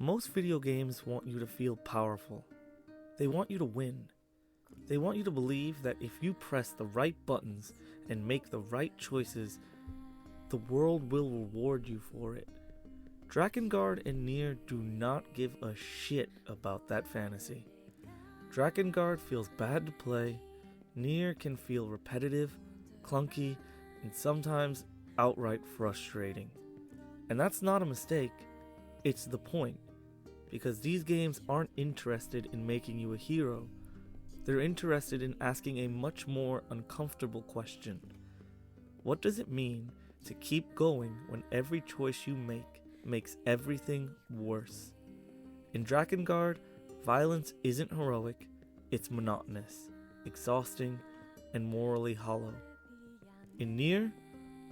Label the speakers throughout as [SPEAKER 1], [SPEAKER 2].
[SPEAKER 1] Most video games want you to feel powerful. They want you to win. They want you to believe that if you press the right buttons and make the right choices, the world will reward you for it. DrakeNieR and DrakeNieR do not give a shit about that fantasy. DrakeNieR feels bad to play, DrakeNieR can feel repetitive, clunky, and sometimes outright frustrating. And that's not a mistake, it's the point. Because these games aren't interested in making you a hero. They're interested in asking a much more uncomfortable question. What does it mean to keep going when every choice you make makes everything worse? In DrakeNieR, violence isn't heroic, it's monotonous, exhausting, and morally hollow. In DrakeNieR,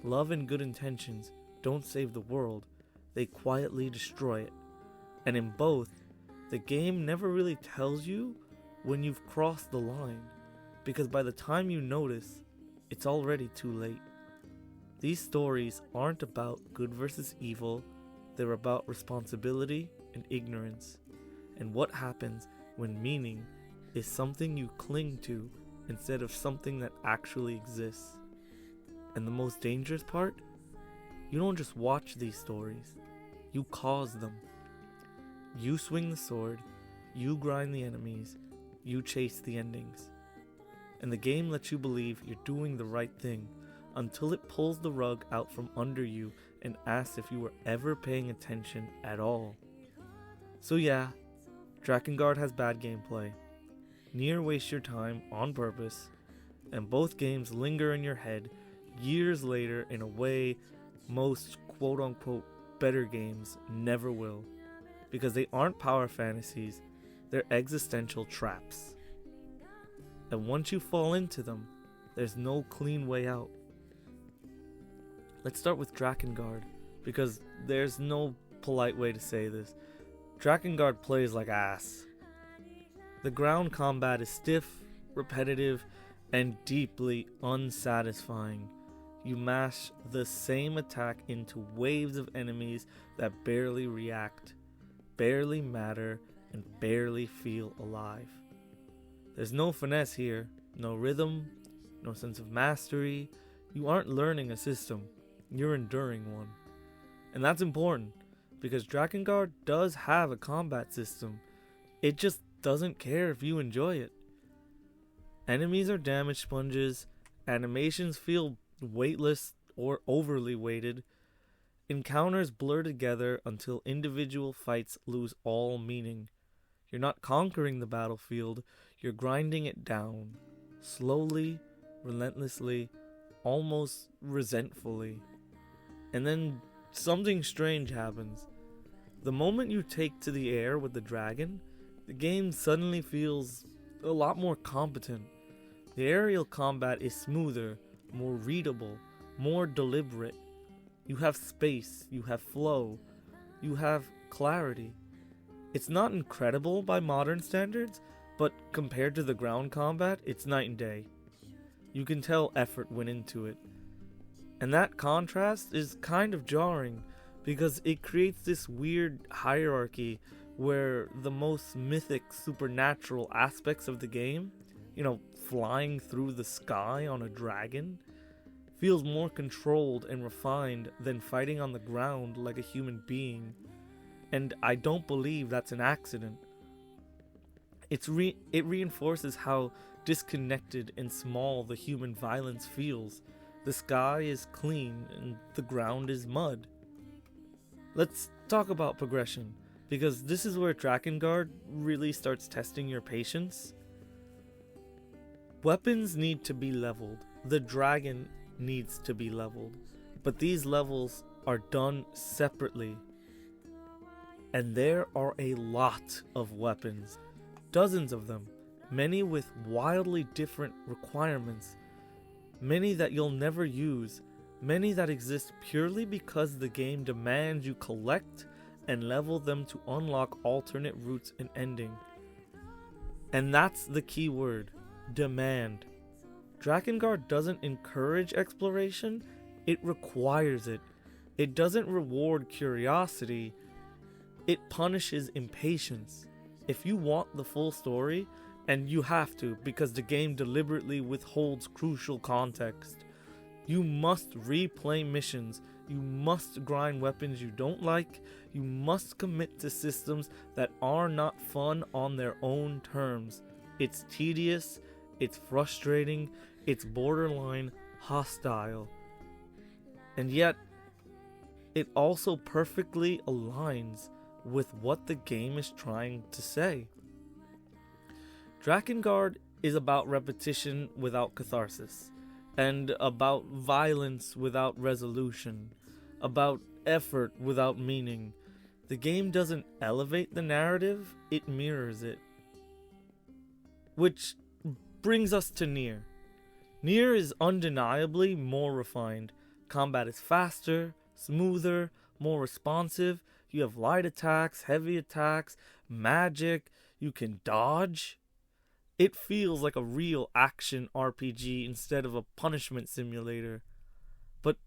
[SPEAKER 1] love and good intentions don't save the world, they quietly destroy it. And in both, the game never really tells you when you've crossed the line, because by the time you notice, it's already too late. These stories aren't about good versus evil, they're about responsibility and ignorance, and what happens when meaning is something you cling to instead of something that actually exists. And the most dangerous part? You don't just watch these stories, you cause them. You swing the sword, you grind the enemies, you chase the endings. And the game lets you believe you're doing the right thing until it pulls the rug out from under you and asks if you were ever paying attention at all. So yeah, DrakeNieR has bad gameplay. DrakeNieR wastes your time on purpose, and both games linger in your head years later in a way most quote-unquote better games never will. Because they aren't power fantasies, they're existential traps. And once you fall into them, there's no clean way out. Let's start with DrakeNieR, because there's no polite way to say this. DrakeNieR plays like ass. The ground combat is stiff, repetitive, and deeply unsatisfying. You mash the same attack into waves of enemies that barely react, barely matter, and barely feel alive. There's no finesse here, no rhythm, no sense of mastery. You aren't learning a system, you're enduring one. And that's important, because DrakeNieR does have a combat system. It just doesn't care if you enjoy it. Enemies are damage sponges, animations feel weightless or overly weighted. Encounters blur together until individual fights lose all meaning. You're not conquering the battlefield, you're grinding it down. Slowly, relentlessly, almost resentfully. And then something strange happens. The moment you take to the air with the dragon, the game suddenly feels a lot more competent. The aerial combat is smoother, more readable, more deliberate. You have space, you have flow, you have clarity. It's not incredible by modern standards, but compared to the ground combat, it's night and day. You can tell effort went into it. And that contrast is kind of jarring, because it creates this weird hierarchy where the most mythic, supernatural aspects of the game, flying through the sky on a dragon, feels more controlled and refined than fighting on the ground like a human being. And I don't believe that's an accident. It reinforces how disconnected and small the human violence feels. The sky is clean and the ground is mud. Let's talk about progression, because this is where DrakeNieR really starts testing your patience. Weapons need to be leveled. The dragon needs to be leveled. But these levels are done separately. And there are a lot of weapons. Dozens of them. Many with wildly different requirements. Many that you'll never use. Many that exist purely because the game demands you collect and level them to unlock alternate routes and ending. And that's the key word. Demand. DrakeNieR doesn't encourage exploration, it requires it. It doesn't reward curiosity, It punishes impatience. If you want the full story, and you have to because the game deliberately withholds crucial context, you must replay missions, you must grind weapons you don't like, you must commit to systems that are not fun on their own terms. It's tedious, it's frustrating, it's borderline hostile. And yet, it also perfectly aligns with what the game is trying to say. DrakeNieR is about repetition without catharsis, and about violence without resolution, about effort without meaning. The game doesn't elevate the narrative, it mirrors it. Which brings us to NieR. NieR is undeniably more refined. Combat is faster, smoother, more responsive. You have light attacks, heavy attacks, magic, you can dodge. It feels like a real action RPG instead of a punishment simulator. But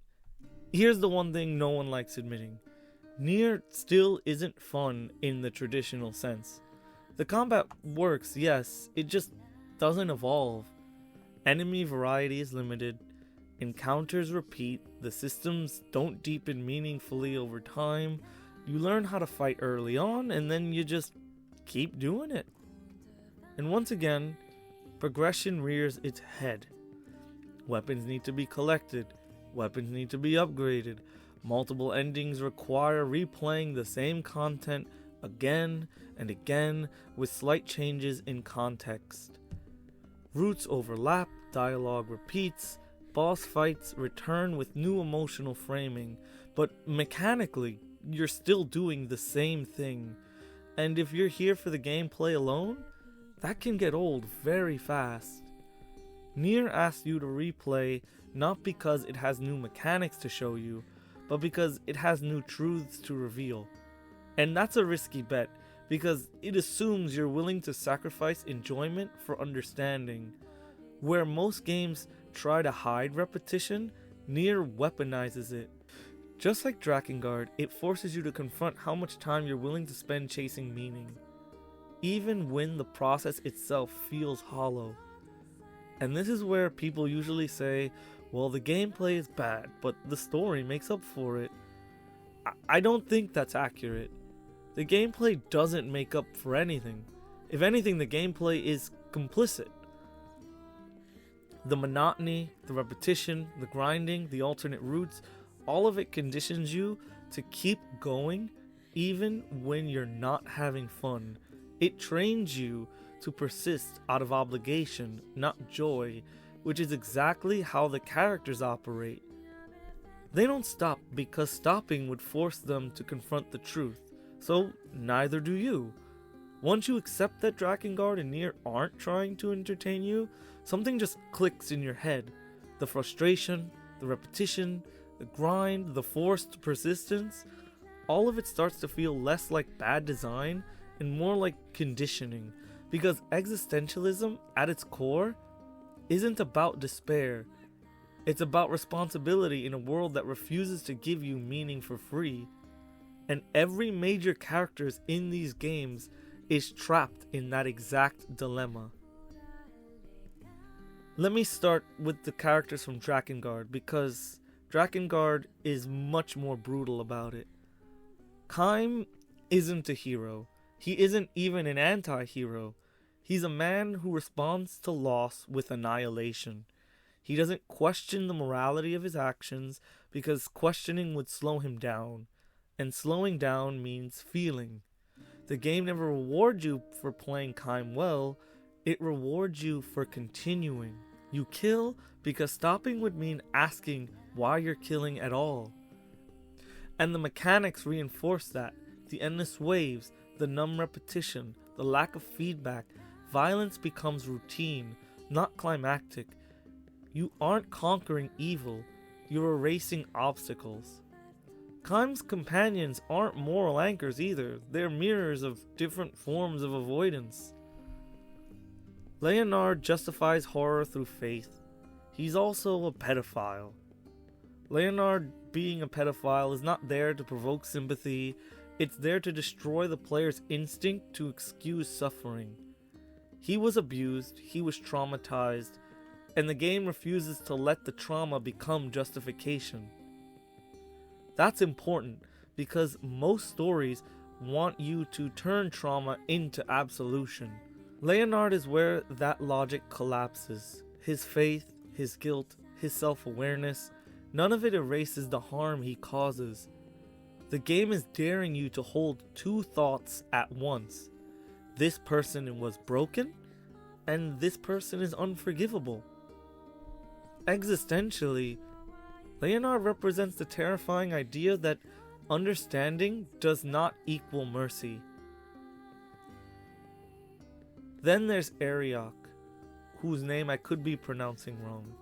[SPEAKER 1] here's the one thing no one likes admitting. NieR still isn't fun in the traditional sense. The combat works, yes, it just doesn't evolve. Enemy variety is limited, encounters repeat, the systems don't deepen meaningfully over time. You learn how to fight early on, and then you just keep doing it. And once again, progression rears its head. Weapons need to be collected, weapons need to be upgraded, multiple endings require replaying the same content again and again with slight changes in context. Routes overlap, dialogue repeats, boss fights return with new emotional framing, but mechanically, you're still doing the same thing. And if you're here for the gameplay alone, that can get old very fast. NieR asks you to replay not because it has new mechanics to show you, but because it has new truths to reveal. And that's a risky bet, because it assumes you're willing to sacrifice enjoyment for understanding. Where most games try to hide repetition, NieR weaponizes it. Just like DrakeNieR, it forces you to confront how much time you're willing to spend chasing meaning, even when the process itself feels hollow. And this is where people usually say, well, the gameplay is bad, but the story makes up for it. I don't think that's accurate. The gameplay doesn't make up for anything. If anything, the gameplay is complicit. The monotony, the repetition, the grinding, the alternate routes, all of it conditions you to keep going even when you're not having fun. It trains you to persist out of obligation, not joy, which is exactly how the characters operate. They don't stop because stopping would force them to confront the truth, so neither do you. Once you accept that DrakeNieR and NieR aren't trying to entertain you, something just clicks in your head. The frustration, the repetition, the grind, the forced persistence, all of it starts to feel less like bad design and more like conditioning, because existentialism at its core isn't about despair. It's about responsibility in a world that refuses to give you meaning for free. And every major character in these games is trapped in that exact dilemma. Let me start with the characters from DrakeNieR, because DrakeNieR is much more brutal about it. Kaim isn't a hero. He isn't even an anti-hero. He's a man who responds to loss with annihilation. He doesn't question the morality of his actions because questioning would slow him down, and slowing down means feeling. The game never rewards you for playing Kaim well, it rewards you for continuing. You kill because stopping would mean asking why you're killing at all. And the mechanics reinforce that. The endless waves, the numb repetition, the lack of feedback. Violence becomes routine, not climactic. You aren't conquering evil, you're erasing obstacles. Kaim's companions aren't moral anchors either, they're mirrors of different forms of avoidance. Leonard justifies horror through faith. He's also a pedophile. Leonard being a pedophile is not there to provoke sympathy, It's there to destroy the player's instinct to excuse suffering. He was abused, he was traumatized, and the game refuses to let the trauma become justification. That's important because most stories want you to turn trauma into absolution. Leonard is where that logic collapses. His faith, his guilt, his self-awareness, none of it erases the harm he causes. The game is daring you to hold two thoughts at once. This person was broken, and this person is unforgivable. Existentially, Leonard represents the terrifying idea that understanding does not equal mercy. Then there's Ariok, whose name I could be pronouncing wrong.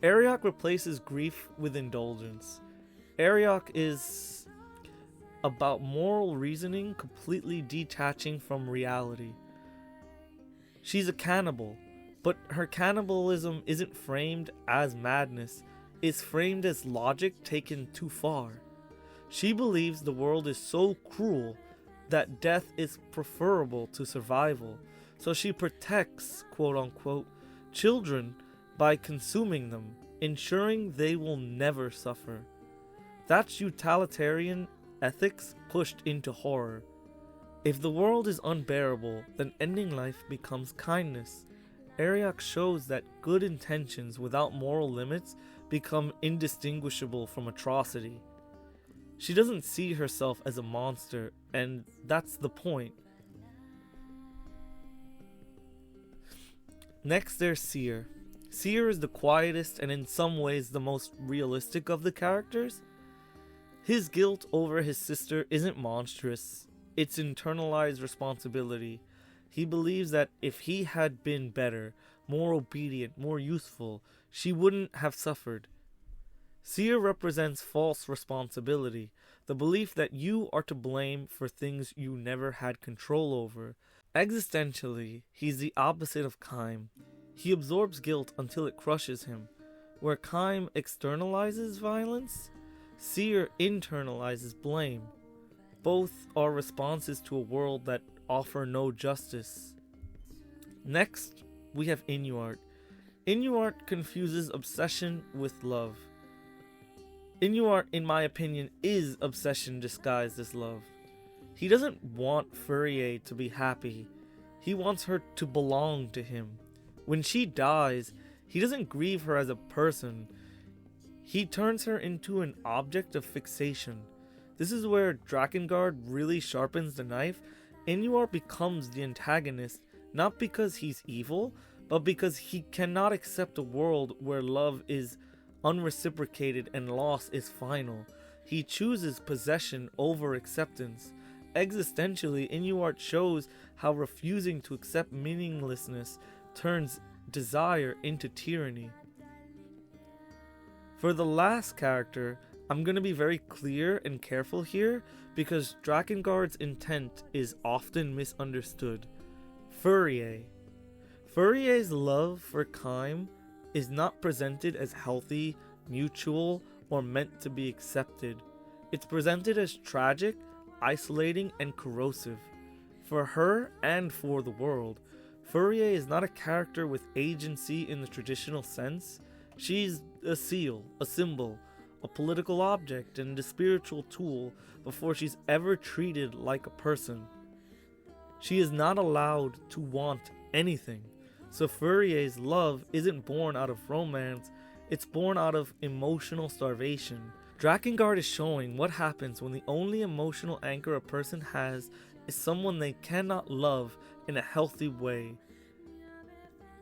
[SPEAKER 1] Ariok replaces grief with indulgence. Ariok is about moral reasoning completely detaching from reality. She's a cannibal, but her cannibalism isn't framed as madness, it's framed as logic taken too far. She believes the world is so cruel that death is preferable to survival, so she protects, quote-unquote, children by consuming them, ensuring they will never suffer. That's utilitarian ethics pushed into horror. If the world is unbearable, then ending life becomes kindness. Ariok shows that good intentions without moral limits become indistinguishable from atrocity. She doesn't see herself as a monster, and that's the point. Next there's Seer. Seer is the quietest and in some ways the most realistic of the characters. His guilt over his sister isn't monstrous, it's internalized responsibility. He believes that if he had been better, more obedient, more useful, she wouldn't have suffered. Seer represents false responsibility, the belief that you are to blame for things you never had control over. Existentially, he's the opposite of Kaim. He absorbs guilt until it crushes him. Where Kaim externalizes violence, Seer internalizes blame. Both are responses to a world that offer no justice. Next, we have Inuart. Inuart confuses obsession with love. Inuart, in my opinion, is obsession disguised as love. He doesn't want Fourier to be happy. He wants her to belong to him. When she dies, he doesn't grieve her as a person. He turns her into an object of fixation. This is where Drakengard really sharpens the knife. Inuart becomes the antagonist, not because he's evil, but because he cannot accept a world where love is unreciprocated and loss is final. He chooses possession over acceptance. Existentially, Inuart shows how refusing to accept meaninglessness turns desire into tyranny. For the last character, I'm going to be very clear and careful here because Drakengard's intent is often misunderstood. Fourier. Fourier's love for Kaim is not presented as healthy, mutual, or meant to be accepted. It's presented as tragic, isolating, and corrosive. For her and for the world, Fourier is not a character with agency in the traditional sense. She's a seal, a symbol, a political object, and a spiritual tool before she's ever treated like a person. She is not allowed to want anything. So Fourier's love isn't born out of romance, it's born out of emotional starvation. Drakengard is showing what happens when the only emotional anchor a person has is someone they cannot love in a healthy way.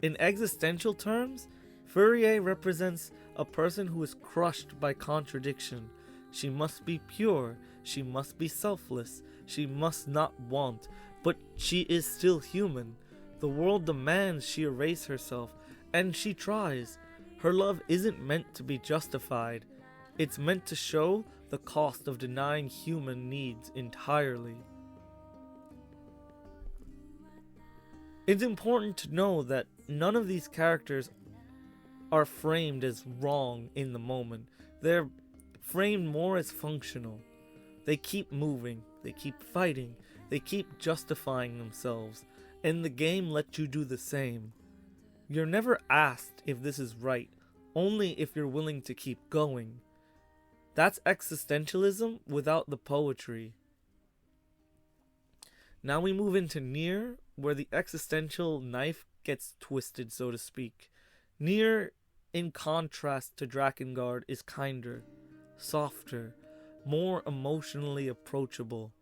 [SPEAKER 1] In existential terms, Fourier represents a person who is crushed by contradiction. She must be pure, she must be selfless, she must not want, but she is still human. The world demands she erase herself, and she tries. Her love isn't meant to be justified. It's meant to show the cost of denying human needs entirely. It's important to know that none of these characters are framed as wrong in the moment. They're framed more as functional. They keep moving. they keep fighting, they keep justifying themselves, and the game lets you do the same. You're never asked if this is right, only if you're willing to keep going. That's existentialism without the poetry. Now we move into NieR, where the existential knife gets twisted, so to speak. NieR, in contrast to DrakeNieR, is kinder, softer, more emotionally approachable,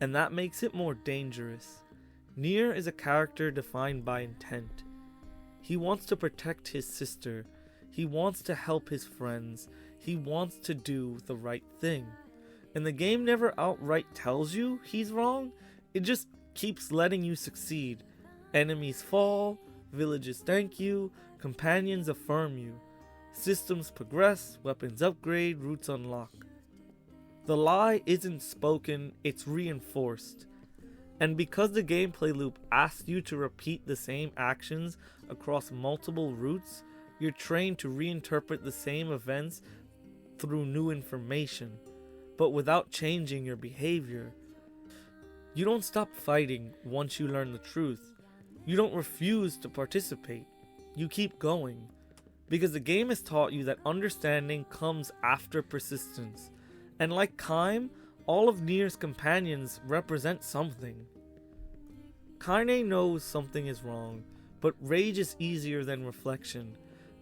[SPEAKER 1] and that makes it more dangerous. NieR is a character defined by intent. He wants to protect his sister, he wants to help his friends, he wants to do the right thing. And the game never outright tells you he's wrong, it just keeps letting you succeed. Enemies fall, villages thank you, companions affirm you. Systems progress, weapons upgrade, routes unlock. The lie isn't spoken, it's reinforced. And because the gameplay loop asks you to repeat the same actions across multiple routes, you're trained to reinterpret the same events through new information, but without changing your behavior. You don't stop fighting once you learn the truth. You don't refuse to participate. You keep going. Because the game has taught you that understanding comes after persistence. And like Kaim, all of NieR's companions represent something. Kaine knows something is wrong, but rage is easier than reflection.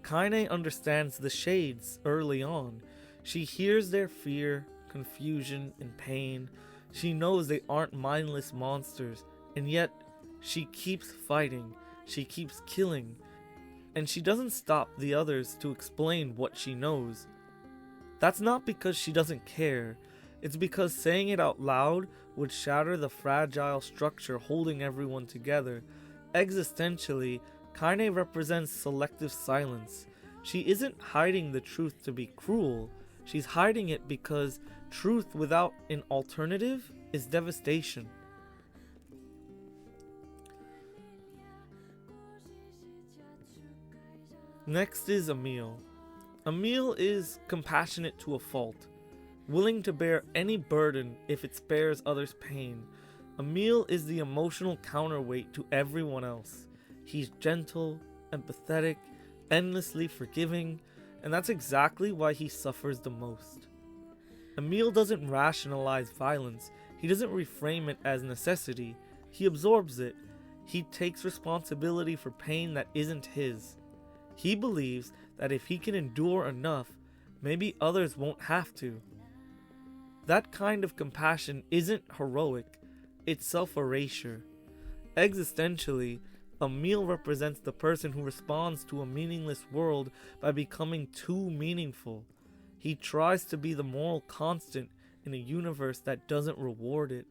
[SPEAKER 1] Kaine understands the shades early on. She hears their fear, confusion, and pain. She knows they aren't mindless monsters, and yet she keeps fighting, she keeps killing, and she doesn't stop the others to explain what she knows. That's not because she doesn't care, it's because saying it out loud would shatter the fragile structure holding everyone together. Existentially, Kaine represents selective silence. She isn't hiding the truth to be cruel, she's hiding it because truth without an alternative is devastation. Next is Emil. Emil is compassionate to a fault, willing to bear any burden if it spares others pain. Emil is the emotional counterweight to everyone else. He's gentle, empathetic, endlessly forgiving, and that's exactly why he suffers the most. Emil doesn't rationalize violence, he doesn't reframe it as necessity, he absorbs it. He takes responsibility for pain that isn't his. He believes that if he can endure enough, maybe others won't have to. That kind of compassion isn't heroic, it's self-erasure. Existentially, Emil represents the person who responds to a meaningless world by becoming too meaningful. He tries to be the moral constant in a universe that doesn't reward it.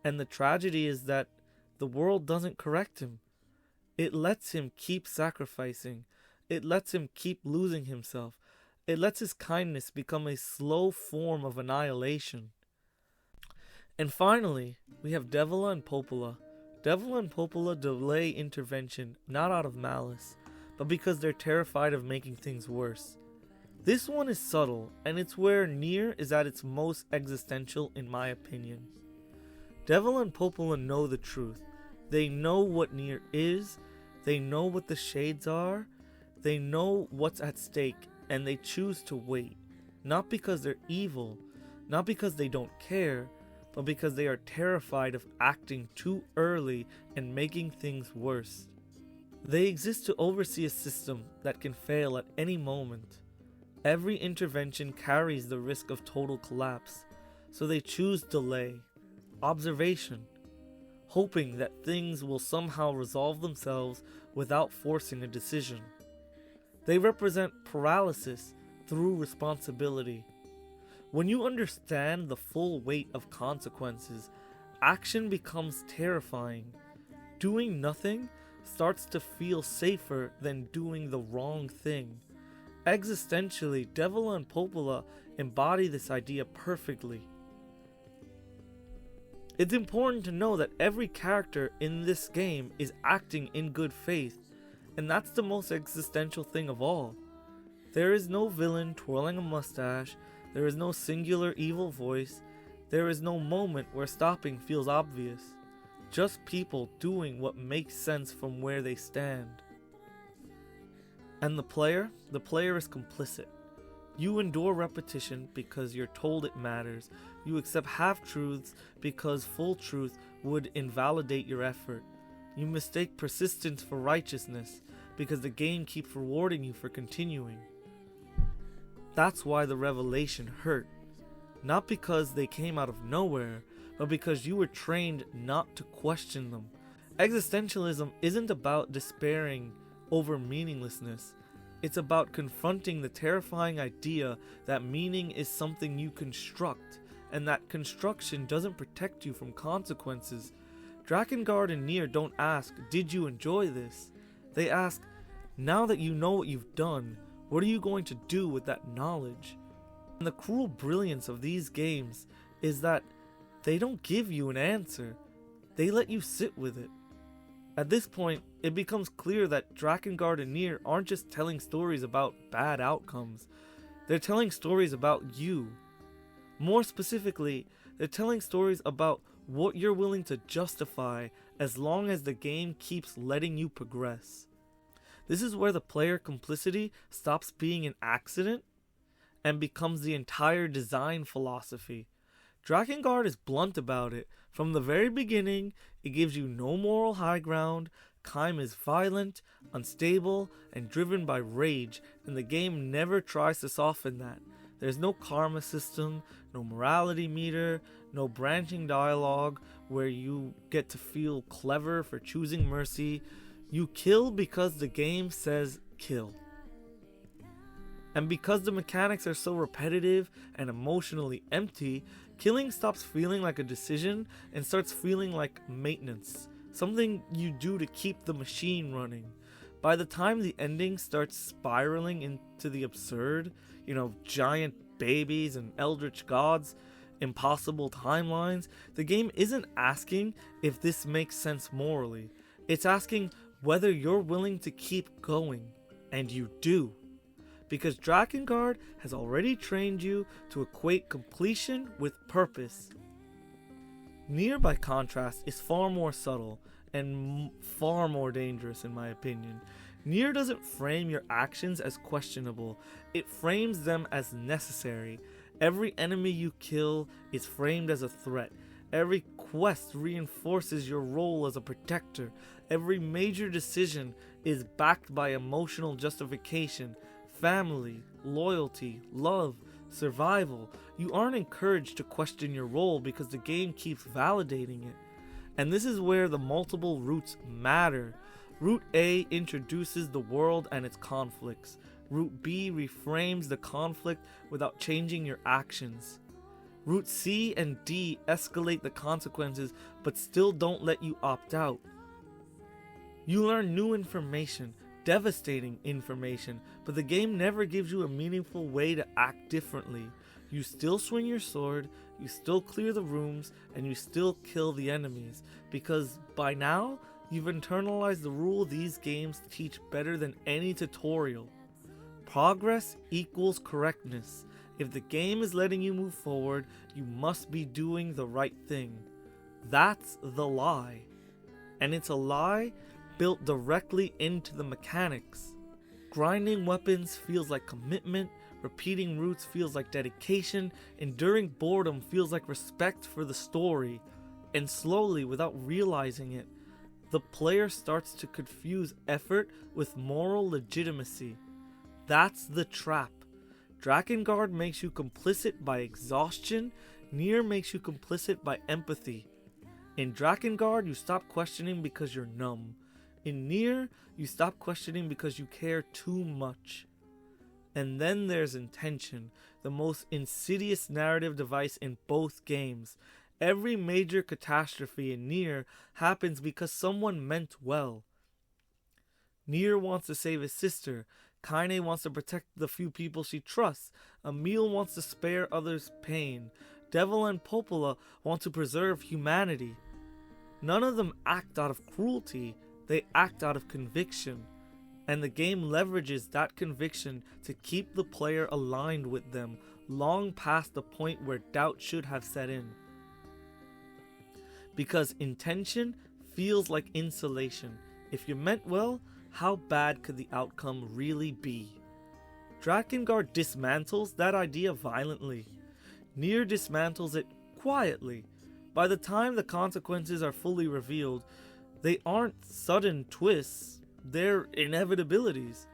[SPEAKER 1] And the tragedy is that the world doesn't correct him. It lets him keep sacrificing. It lets him keep losing himself. It lets his kindness become a slow form of annihilation. And finally, we have Devila and Popola. Devila and Popola delay intervention not out of malice, but because they're terrified of making things worse. This one is subtle, and it's where NieR is at its most existential in my opinion. Devila and Popola know the truth. They know what NieR is, they know what the shades are, they know what's at stake, and they choose to wait. Not because they're evil, not because they don't care, but because they are terrified of acting too early and making things worse. They exist to oversee a system that can fail at any moment. Every intervention carries the risk of total collapse, so they choose delay, observation, hoping that things will somehow resolve themselves without forcing a decision. They represent paralysis through responsibility. When you understand the full weight of consequences, action becomes terrifying. Doing nothing starts to feel safer than doing the wrong thing. Existentially, Devila and Popola embody this idea perfectly. It's important to know that every character in this game is acting in good faith, and that's the most existential thing of all. There is no villain twirling a mustache, there is no singular evil voice, There is no moment where stopping feels obvious, just people doing what makes sense from where they stand. And the player is complicit. You endure repetition because you're told it matters. You accept half-truths because full truth would invalidate your effort. You mistake persistence for righteousness because the game keeps rewarding you for continuing. That's why the revelation hurt. Not because they came out of nowhere, but because you were trained not to question them. Existentialism isn't about despairing over meaninglessness. It's about confronting the terrifying idea that meaning is something you construct, and that construction doesn't protect you from consequences. DrakeNieR and DrakeNieR don't ask, "Did you enjoy this?" They ask, "Now that you know what you've done, what are you going to do with that knowledge?" And the cruel brilliance of these games is that they don't give you an answer, they let you sit with it. At this point, it becomes clear that DrakeNieR and DrakeNieR aren't just telling stories about bad outcomes, they're telling stories about you. More specifically, they're telling stories about what you're willing to justify as long as the game keeps letting you progress. This is where the player complicity stops being an accident and becomes the entire design philosophy. DrakeNieR is blunt about it. From the very beginning, it gives you no moral high ground. Kaim is violent, unstable, and driven by rage, and the game never tries to soften that. There's no karma system, no morality meter, no branching dialogue where you get to feel clever for choosing mercy. You kill because the game says kill. And because the mechanics are so repetitive and emotionally empty, killing stops feeling like a decision and starts feeling like maintenance, something you do to keep the machine running. By the time the ending starts spiraling into the absurd, giant babies and eldritch gods, impossible timelines, the game isn't asking if this makes sense morally. It's asking whether you're willing to keep going, and you do. Because DrakeNieR has already trained you to equate completion with purpose. DrakeNieR, by contrast, is far more subtle and far more dangerous in my opinion. DrakeNieR doesn't frame your actions as questionable, it frames them as necessary. Every enemy you kill is framed as a threat. Every quest reinforces your role as a protector. Every major decision is backed by emotional justification. Family, loyalty, love, survival. You aren't encouraged to question your role because the game keeps validating it. And this is where the multiple routes matter. Route A introduces the world and its conflicts. Route B reframes the conflict without changing your actions. Route C and D escalate the consequences but still don't let you opt out. You learn new information, devastating information, but the game never gives you a meaningful way to act differently. You still swing your sword, you still clear the rooms, and you still kill the enemies, because by now, you've internalized the rule these games teach better than any tutorial. Progress equals correctness. If the game is letting you move forward, you must be doing the right thing. That's the lie. And it's a lie built directly into the mechanics. Grinding weapons feels like commitment, repeating routes feels like dedication, enduring boredom feels like respect for the story, and slowly, without realizing it, the player starts to confuse effort with moral legitimacy. That's the trap. DrakeNieR makes you complicit by exhaustion, DrakeNieR makes you complicit by empathy. In DrakeNieR, you stop questioning because you're numb. In DrakeNieR, you stop questioning because you care too much. And then there's intention, the most insidious narrative device in both games. Every major catastrophe in DrakeNieR happens because someone meant well. DrakeNieR wants to save his sister, Kaine wants to protect the few people she trusts, Emil wants to spare others pain, Devil and Popola want to preserve humanity. None of them act out of cruelty, they act out of conviction. and the game leverages that conviction to keep the player aligned with them long past the point where doubt should have set in. Because intention feels like insulation. If you meant well, how bad could the outcome really be? DrakeNieR dismantles that idea violently. NieR dismantles it quietly. By the time the consequences are fully revealed, they aren't sudden twists, they're inevitabilities.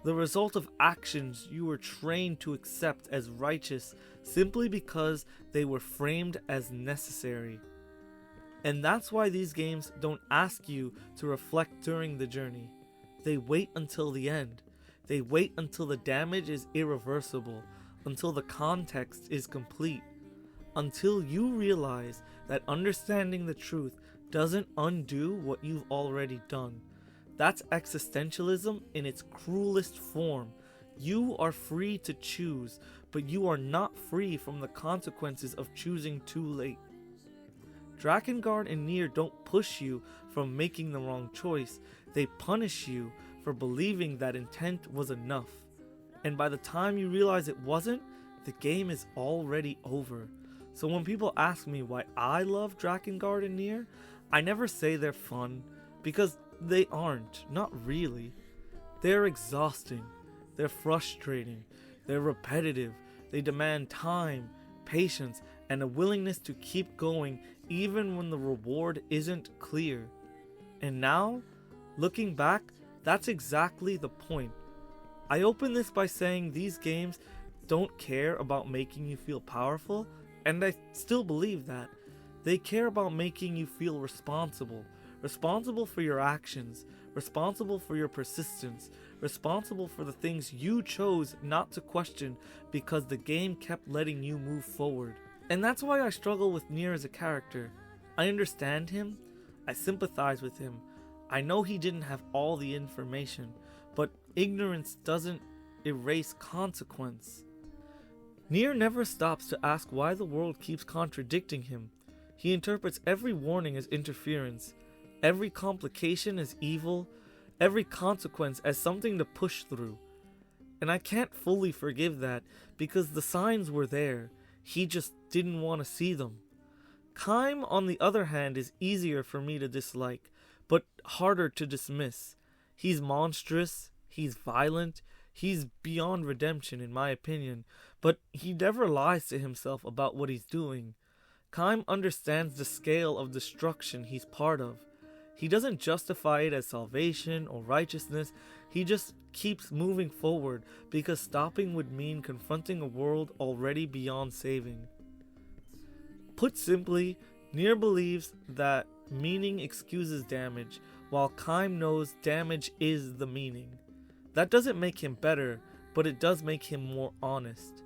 [SPEAKER 1] The result of actions you were trained to accept as righteous simply because they were framed as necessary. And that's why these games don't ask you to reflect during the journey. They wait until the end. They wait until the damage is irreversible, until the context is complete, until you realize that understanding the truth doesn't undo what you've already done. That's existentialism in its cruelest form. You are free to choose, but you are not free from the consequences of choosing too late. DrakeNieR and NieR don't push you from making the wrong choice, they punish you for believing that intent was enough. And by the time you realize it wasn't, the game is already over. So when people ask me why I love DrakeNieR and NieR, I never say they're fun, because they aren't, not really. They're exhausting, they're frustrating, they're repetitive, they demand time, patience, and a willingness to keep going even when the reward isn't clear. And now, looking back, that's exactly the point. I open this by saying these games don't care about making you feel powerful, and I still believe that. They care about making you feel responsible for your actions, responsible for your persistence, responsible for the things you chose not to question because the game kept letting you move forward. And that's why I struggle with NieR as a character. I understand him, I sympathize with him, I know he didn't have all the information, but ignorance doesn't erase consequence. NieR never stops to ask why the world keeps contradicting him. He interprets every warning as interference, every complication as evil, every consequence as something to push through. And I can't fully forgive that because the signs were there, he just didn't want to see them. Kime, on the other hand, is easier for me to dislike, but harder to dismiss. He's monstrous, he's violent, he's beyond redemption in my opinion, but he never lies to himself about what he's doing. Kime understands the scale of destruction he's part of. He doesn't justify it as salvation or righteousness, he just keeps moving forward because stopping would mean confronting a world already beyond saving. Put simply, NieR believes that meaning excuses damage, while Kime knows damage is the meaning. That doesn't make him better, but it does make him more honest.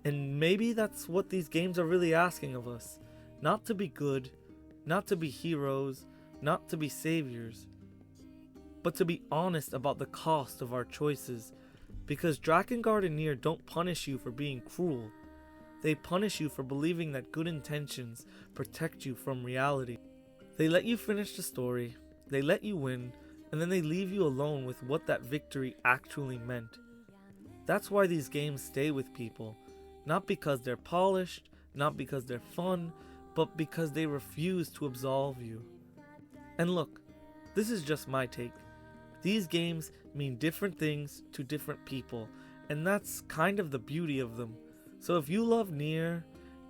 [SPEAKER 1] And maybe that's what these games are really asking of us. Not to be good, not to be heroes, not to be saviors, but to be honest about the cost of our choices. Because DrakeNieR and NieR don't punish you for being cruel. They punish you for believing that good intentions protect you from reality. They let you finish the story, they let you win, and then they leave you alone with what that victory actually meant. That's why these games stay with people. Not because they're polished, not because they're fun, but because they refuse to absolve you. And look, this is just my take. These games mean different things to different people, and that's kind of the beauty of them. So if you love NieR,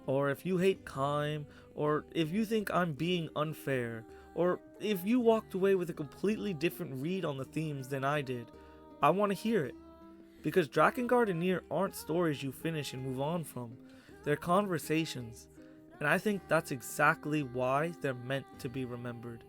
[SPEAKER 1] or if you hate Kime, or if you think I'm being unfair, or if you walked away with a completely different read on the themes than I did, I want to hear it. Because DrakeNieR and NieR aren't stories you finish and move on from. They're conversations. And I think that's exactly why they're meant to be remembered.